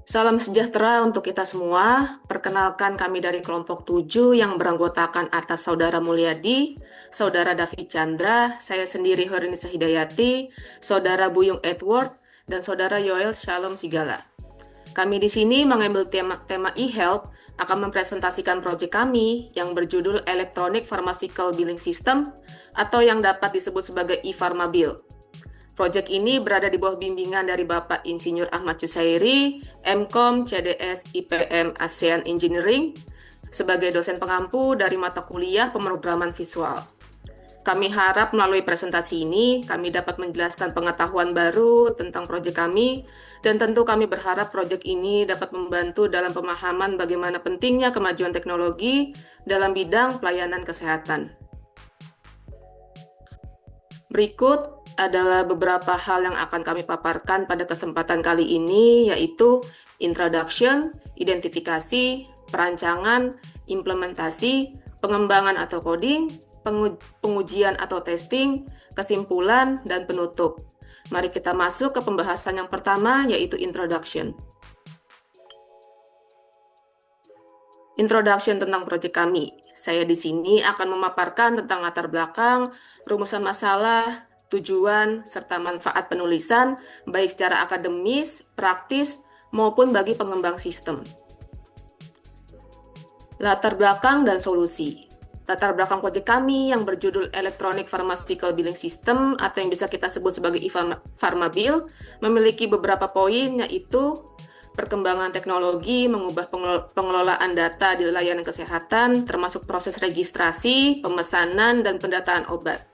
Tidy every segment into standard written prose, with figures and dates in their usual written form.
Salam sejahtera untuk kita semua. Perkenalkan kami dari kelompok 7 yang beranggotakan atas Saudara Mulyadi, Saudara David Chandra, saya sendiri Horinisa Hidayati, Saudara Buyung Edward, dan Saudara Yoel Shalom Sigala. Kami di sini mengambil tema e-health akan mempresentasikan proyek kami yang berjudul Electronic Pharmaceutical Billing System atau yang dapat disebut sebagai e-Pharmabil. Proyek ini berada di bawah bimbingan dari Bapak Insinyur Ahmad Cusairi, MKom, CDS, IPM, ASEAN Engineering, sebagai dosen pengampu dari mata kuliah pemrograman visual. Kami harap melalui presentasi ini, kami dapat menjelaskan pengetahuan baru tentang proyek kami, dan tentu kami berharap proyek ini dapat membantu dalam pemahaman bagaimana pentingnya kemajuan teknologi dalam bidang pelayanan kesehatan. Berikut adalah beberapa hal yang akan kami paparkan pada kesempatan kali ini, yaitu introduction, identifikasi, perancangan, implementasi, pengembangan atau coding, pengujian atau testing, kesimpulan, dan penutup. Mari kita masuk ke pembahasan yang pertama, yaitu introduction. Introduction tentang proyek kami. Saya di sini akan memaparkan tentang latar belakang, rumusan masalah, tujuan, serta manfaat penulisan, baik secara akademis, praktis, maupun bagi pengembang sistem. Latar belakang dan solusi. Latar belakang proyek kami yang berjudul Electronic Pharmaceutical Billing System atau yang bisa kita sebut sebagai e-Pharmabil memiliki beberapa poin, yaitu perkembangan teknologi mengubah pengelolaan data di layanan kesehatan, termasuk proses registrasi, pemesanan, dan pendataan obat.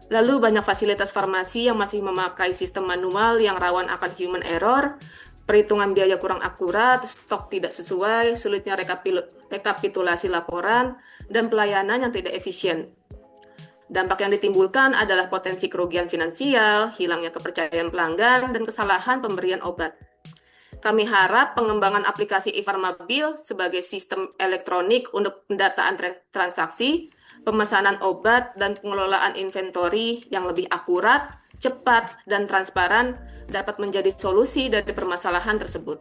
Lalu banyak fasilitas farmasi yang masih memakai sistem manual yang rawan akan human error, perhitungan biaya kurang akurat, stok tidak sesuai, sulitnya rekapitulasi laporan, dan pelayanan yang tidak efisien. Dampak yang ditimbulkan adalah potensi kerugian finansial, hilangnya kepercayaan pelanggan, dan kesalahan pemberian obat. Kami harap pengembangan aplikasi e-Pharmabil sebagai sistem elektronik untuk pendataan transaksi, pemesanan obat, dan pengelolaan inventory yang lebih akurat, cepat, dan transparan dapat menjadi solusi dari permasalahan tersebut.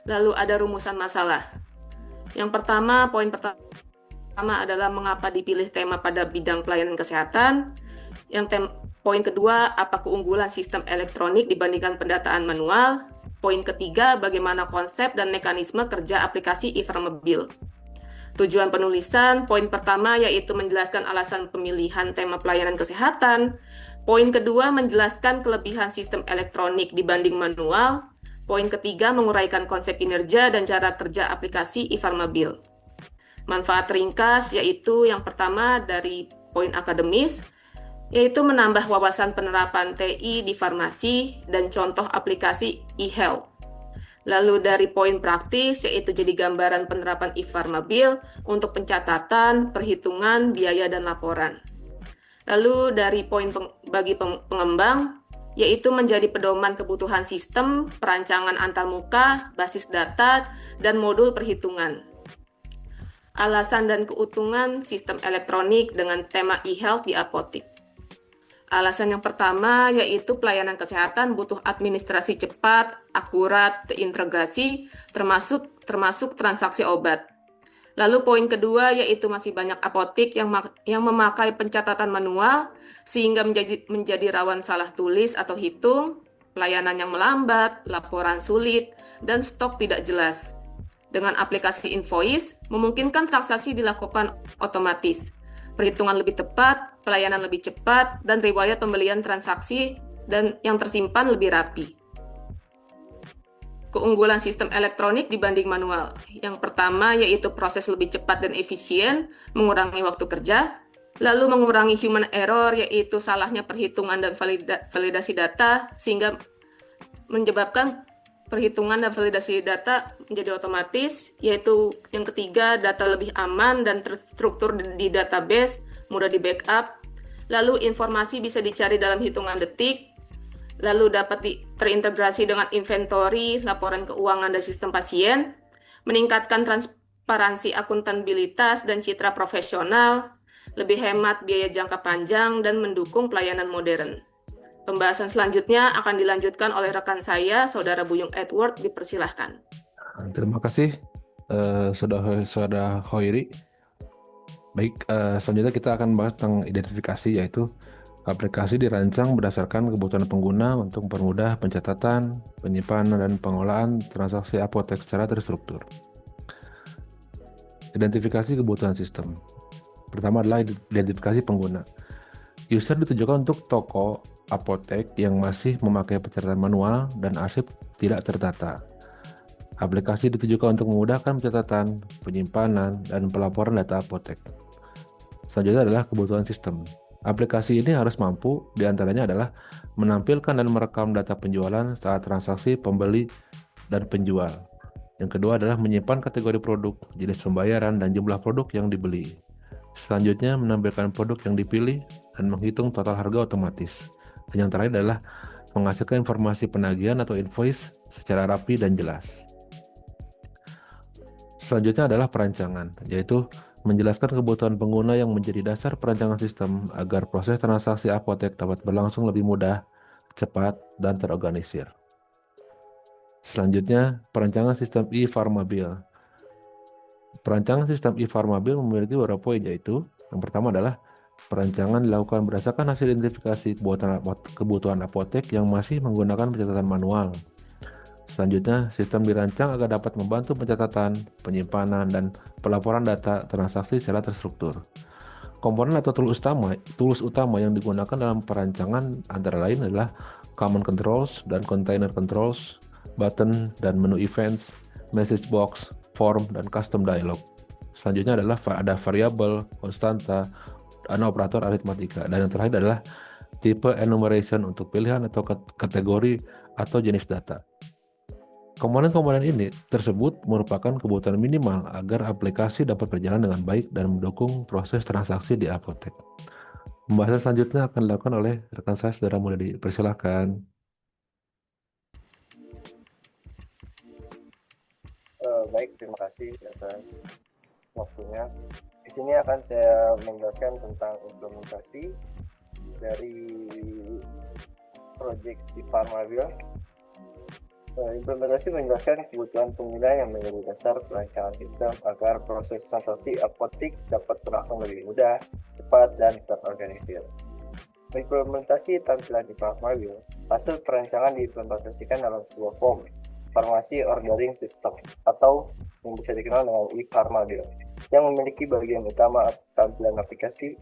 Lalu ada rumusan masalah. Yang pertama, poin pertama adalah mengapa dipilih tema pada bidang pelayanan kesehatan. Poin kedua, apa keunggulan sistem elektronik dibandingkan pendataan manual. Poin ketiga, bagaimana konsep dan mekanisme kerja aplikasi e-Pharmabil. Tujuan penulisan, poin pertama yaitu menjelaskan alasan pemilihan tema pelayanan kesehatan. Poin kedua, menjelaskan kelebihan sistem elektronik dibanding manual. Poin ketiga, menguraikan konsep kinerja dan cara kerja aplikasi e-Pharmabil. Manfaat ringkas yaitu yang pertama dari poin akademis, yaitu menambah wawasan penerapan TI di farmasi dan contoh aplikasi e-health. Lalu dari poin praktis, yaitu jadi gambaran penerapan e-Pharmabil untuk pencatatan, perhitungan, biaya, dan laporan. Lalu dari poin bagi pengembang, yaitu menjadi pedoman kebutuhan sistem, perancangan antarmuka, basis data, dan modul perhitungan. Alasan dan keuntungan sistem elektronik dengan tema e-health di apotik. Alasan yang pertama yaitu pelayanan kesehatan butuh administrasi cepat, akurat, terintegrasi, termasuk transaksi obat. Lalu poin kedua yaitu masih banyak apotik yang memakai pencatatan manual sehingga menjadi rawan salah tulis atau hitung, pelayanan yang melambat, laporan sulit, dan stok tidak jelas. Dengan aplikasi invoice, memungkinkan transaksi dilakukan otomatis. Perhitungan lebih tepat, pelayanan lebih cepat, dan riwayat pembelian transaksi dan yang tersimpan lebih rapi. Keunggulan sistem elektronik dibanding manual. Yang pertama yaitu proses lebih cepat dan efisien, mengurangi waktu kerja, lalu mengurangi human error yaitu salahnya perhitungan dan validasi data sehingga menyebabkan perhitungan dan validasi data menjadi otomatis, yaitu yang ketiga, data lebih aman dan terstruktur di database, mudah di backup, lalu informasi bisa dicari dalam hitungan detik, lalu dapat terintegrasi dengan inventory, laporan keuangan dan sistem pasien, meningkatkan transparansi akuntabilitas dan citra profesional, lebih hemat biaya jangka panjang, dan mendukung pelayanan modern. Pembahasan selanjutnya akan dilanjutkan oleh rekan saya, Saudara Buyung Edward, dipersilahkan. Terima kasih, Saudara Hoiri. Baik, selanjutnya kita akan bahas tentang identifikasi, yaitu aplikasi dirancang berdasarkan kebutuhan pengguna untuk mempermudah pencatatan, penyimpanan, dan pengolahan transaksi apotek secara terstruktur. Identifikasi kebutuhan sistem. Pertama adalah identifikasi pengguna. User ditujukan untuk toko apotek yang masih memakai pencatatan manual dan arsip tidak tertata. Aplikasi ditujukan untuk memudahkan pencatatan, penyimpanan, dan pelaporan data apotek. Selanjutnya adalah kebutuhan sistem. Aplikasi ini harus mampu, diantaranya adalah menampilkan dan merekam data penjualan saat transaksi pembeli dan penjual. Yang kedua adalah menyimpan kategori produk, jenis pembayaran, dan jumlah produk yang dibeli. Selanjutnya menampilkan produk yang dipilih dan menghitung total harga otomatis. Dan yang terakhir adalah menghasilkan informasi penagihan atau invoice secara rapi dan jelas. Selanjutnya adalah perancangan, yaitu menjelaskan kebutuhan pengguna yang menjadi dasar perancangan sistem agar proses transaksi apotek dapat berlangsung lebih mudah, cepat, dan terorganisir. Selanjutnya, perancangan sistem e-Pharmabil. Perancangan sistem e-Pharmabil memiliki beberapa poin, yaitu yang pertama adalah perancangan dilakukan berdasarkan hasil identifikasi kebutuhan apotek yang masih menggunakan pencatatan manual. Selanjutnya, sistem dirancang agar dapat membantu pencatatan, penyimpanan, dan pelaporan data transaksi secara terstruktur. Komponen atau tools utama yang digunakan dalam perancangan antara lain adalah command controls dan container controls, button dan menu events, message box, form, dan custom dialog. Selanjutnya adalah ada variabel, konstanta, dan operator aritmatika. Dan yang terakhir adalah tipe enumeration untuk pilihan atau kategori atau jenis data. Komponen-komponen ini tersebut merupakan kebutuhan minimal agar aplikasi dapat berjalan dengan baik dan mendukung proses transaksi di apotek. Pembahasan selanjutnya akan dilakukan oleh rekan saya, Saudara Mulyadi. Persilakan. Baik, terima kasih atas waktunya. Di sini akan saya menjelaskan tentang implementasi dari proyek e-Pharmabil. Implementasi menjelaskan kebutuhan pengguna yang menjadi dasar perancangan sistem agar proses transaksi apotek dapat berlangsung lebih mudah, cepat, dan terorganisir. Implementasi tampilan e-Pharmabil, hasil perancangan diimplementasikan dalam sebuah form farmasi ordering system atau yang bisa dikenal dengan e-Pharmabil yang memiliki bagian utama tampilan aplikasi,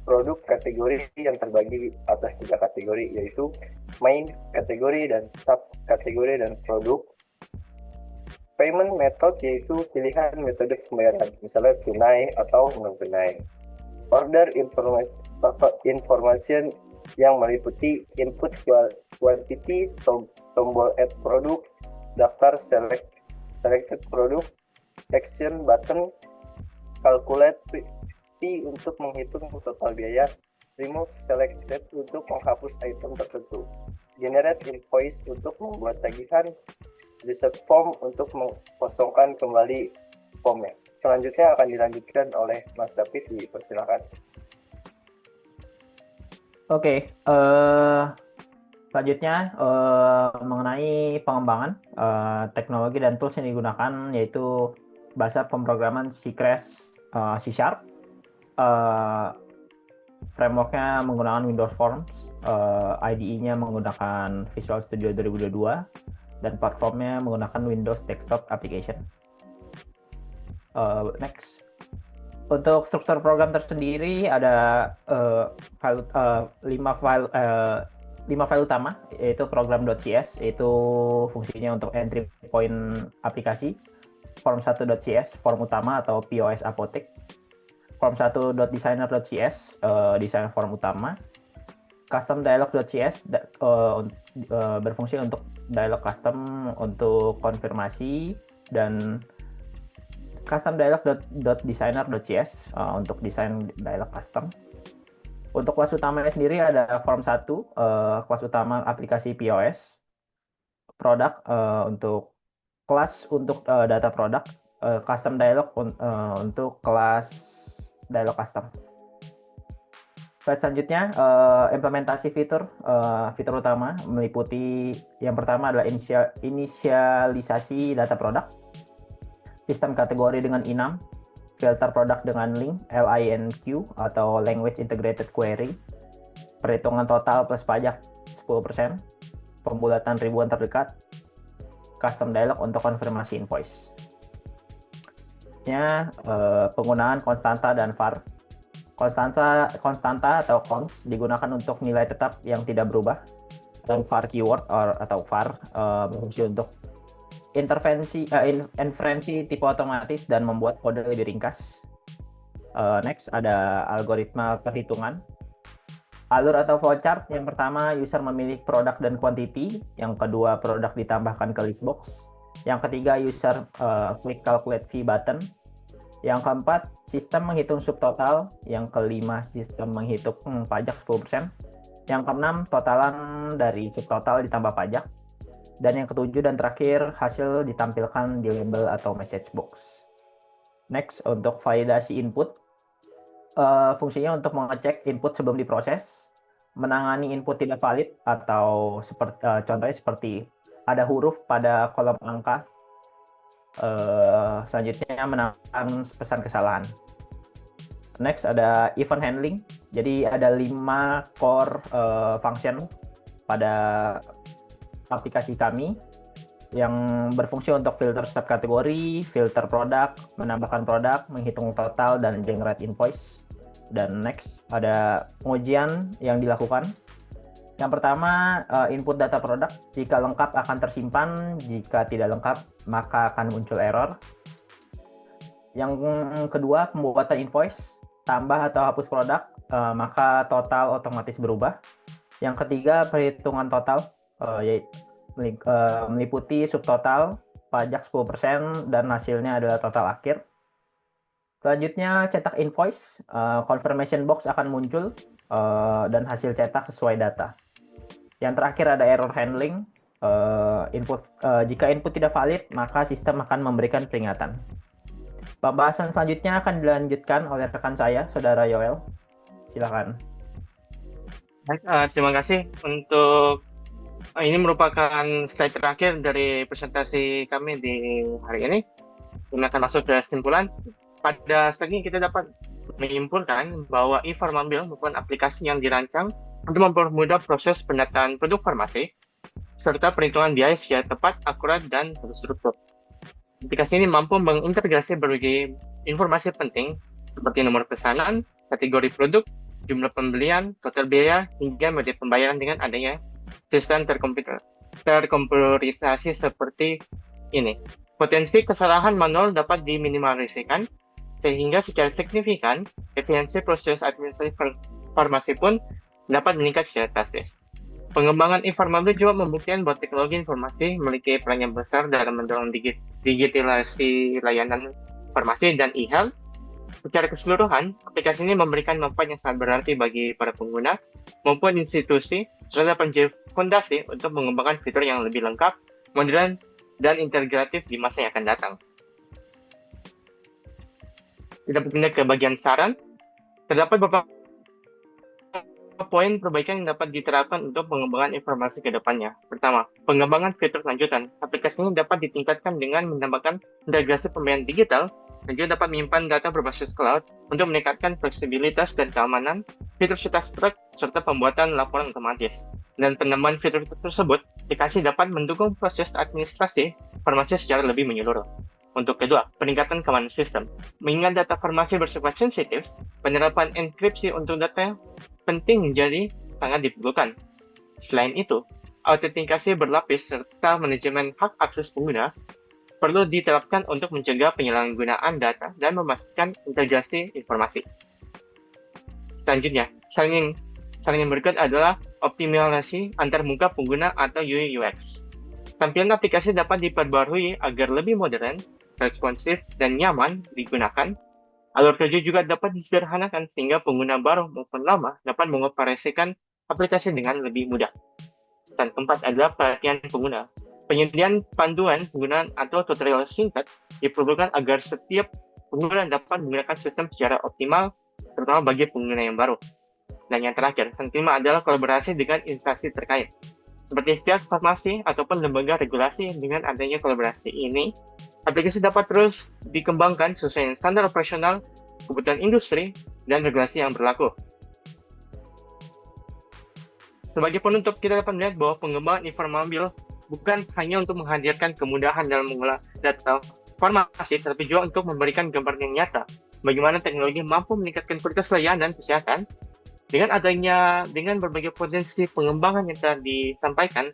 produk kategori yang terbagi atas 3 kategori, yaitu main kategori dan subkategori dan produk. Payment method yaitu pilihan metode pembayaran, misalnya tunai atau non-tunai. Order information yang meliputi input quantity, tombol add produk, daftar selected produk, action button, calculate fee untuk menghitung total biaya, remove selected untuk menghapus item tertentu, generate invoice untuk membuat tagihan, reset form untuk mengkosongkan kembali formnya. Selanjutnya akan dilanjutkan oleh Mas David, dipersilakan. Oke, selanjutnya mengenai pengembangan teknologi dan tools yang digunakan, yaitu bahasa pemrograman C#, frameworknya menggunakan Windows Forms, IDE-nya menggunakan Visual Studio 2022, dan platformnya menggunakan Windows Desktop Application. Next. Untuk struktur program tersendiri ada 5 file utama, yaitu program.cs, yaitu fungsinya untuk entry point aplikasi, form1.cs, form utama atau POS apotek, form1.designer.cs, desain form utama, custom dialog.cs, berfungsi untuk dialog custom untuk konfirmasi, dan custom dialog.designer.cs untuk desain dialog custom. Untuk kelas utamanya sendiri ada form 1, kelas utama aplikasi POS, produk untuk kelas untuk data produk, custom dialog untuk kelas dialog custom. Slide selanjutnya, implementasi fitur utama meliputi yang pertama adalah inisialisasi data produk, sistem kategori dengan enum, filter produk dengan LINQ atau Language Integrated Query, perhitungan total plus pajak 10%, pembulatan ribuan terdekat, custom dialog untuk konfirmasi invoice. Penggunaan konstanta dan var. Konstanta atau const digunakan untuk nilai tetap yang tidak berubah, dan var keyword atau var berfungsi untuk inferensi tipe otomatis dan membuat kode lebih ringkas. Next ada algoritma perhitungan. Alur atau flowchart, yang pertama user memilih produk dan quantity, yang kedua produk ditambahkan ke list box, yang ketiga user klik calculate fee button, yang keempat sistem menghitung subtotal, yang kelima sistem menghitung pajak 10%, yang keenam totalan dari subtotal ditambah pajak, dan yang ketujuh dan terakhir hasil ditampilkan di label atau message box. Next, untuk validasi input, fungsinya untuk mengecek input sebelum diproses, menangani input tidak valid atau contohnya seperti ada huruf pada kolom angka. Selanjutnya menangani pesan kesalahan. Next ada event handling. Jadi ada 5 core function pada aplikasi kami yang berfungsi untuk filter subkategori, filter produk, menambahkan produk, menghitung total, dan generate invoice. Dan next ada pengujian yang dilakukan. Yang pertama, input data produk. Jika lengkap akan tersimpan, jika tidak lengkap maka akan muncul error. Yang kedua, pembuatan invoice. Tambah atau hapus produk, maka total otomatis berubah. Yang ketiga, perhitungan total, meliputi subtotal, pajak 10%, dan hasilnya adalah total akhir. Selanjutnya, cetak invoice. Confirmation box akan muncul, dan hasil cetak sesuai data. Yang terakhir ada error handling. Jika input tidak valid, maka sistem akan memberikan peringatan. Pembahasan selanjutnya akan dilanjutkan oleh rekan saya, Saudara Yoel. Silakan. Baik, terima kasih untuk ini merupakan slide terakhir dari presentasi kami di hari ini. Ini akan masuk ke kesimpulan. Pada slide ini kita dapat menyimpulkan bahwa e-Farmabil merupakan aplikasi yang dirancang untuk mempermudah proses pendataan produk farmasi serta perhitungan biaya secara tepat, akurat, dan terstruktur. Aplikasi ini mampu mengintegrasi berbagai informasi penting seperti nomor pesanan, kategori produk, jumlah pembelian, total biaya, hingga media pembayaran dengan adanya sistem terkomputerisasi seperti ini. Potensi kesalahan manual dapat diminimalisasikan sehingga secara signifikan efisiensi proses administrasi farmasi pun dapat meningkat secara drastis. Pengembangan e-Farmabil juga membuktikan bahwa teknologi informasi memiliki peran yang besar dalam mendorong digitalisasi layanan farmasi dan e-health. Secara keseluruhan, aplikasi ini memberikan manfaat yang sangat berarti bagi para pengguna maupun institusi serta menjadi fondasi untuk mengembangkan fitur yang lebih lengkap, modern, dan integratif di masa yang akan datang. Kita berpindah ke bagian saran. Terdapat beberapa poin perbaikan yang dapat diterapkan untuk pengembangan informasi ke depannya. Pertama, pengembangan fitur lanjutan. Aplikasi ini dapat ditingkatkan dengan menambahkan integrasi pembayaran digital dan juga dapat menyimpan data berbasis cloud untuk meningkatkan fleksibilitas dan keamanan, fitur cetak strike, serta pembuatan laporan otomatis. Dan penambahan fitur tersebut, aplikasi dapat mendukung proses administrasi farmasi secara lebih menyeluruh. Untuk kedua, peningkatan keamanan sistem. Mengingat data farmasi bersifat sensitif, penerapan enkripsi untuk data penting menjadi sangat diperlukan. Selain itu, autentikasi berlapis serta manajemen hak akses pengguna perlu diterapkan untuk mencegah penyalahgunaan data dan memastikan integrasi informasi. Selanjutnya, saran yang berikut adalah optimalisasi antarmuka pengguna atau UI UX. Tampilan aplikasi dapat diperbarui agar lebih modern, responsif, dan nyaman digunakan. Alur kerja juga dapat disederhanakan sehingga pengguna baru maupun lama dapat mengoperasikan aplikasi dengan lebih mudah. Dan keempat adalah perhatian pengguna. Penyediaan panduan penggunaan atau tutorial singkat diperlukan agar setiap pengguna dapat menggunakan sistem secara optimal, terutama bagi pengguna yang baru. Dan yang terakhir, yang kelima adalah kolaborasi dengan instansi terkait, seperti pihak farmasi ataupun lembaga regulasi. Dengan adanya kolaborasi ini, aplikasi dapat terus dikembangkan sesuai dengan standar operasional, kebutuhan industri, dan regulasi yang berlaku. Sebagai penutup, kita dapat melihat bahwa pengembangan informabil bukan hanya untuk menghadirkan kemudahan dalam mengolah data farmasi, tapi juga untuk memberikan gambaran yang nyata bagaimana teknologi mampu meningkatkan kualitas layanan kesehatan. Dengan berbagai potensi pengembangan yang telah disampaikan,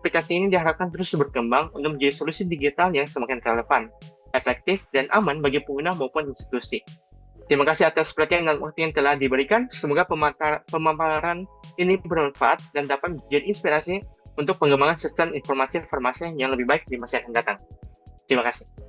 aplikasi ini diharapkan terus berkembang untuk menjadi solusi digital yang semakin relevan, efektif, dan aman bagi pengguna maupun institusi. Terima kasih atas perhatian dan waktu yang telah diberikan. Semoga pemaparan ini bermanfaat dan dapat menjadi inspirasi untuk pengembangan sistem informasi farmasi yang lebih baik di masa yang akan datang. Terima kasih.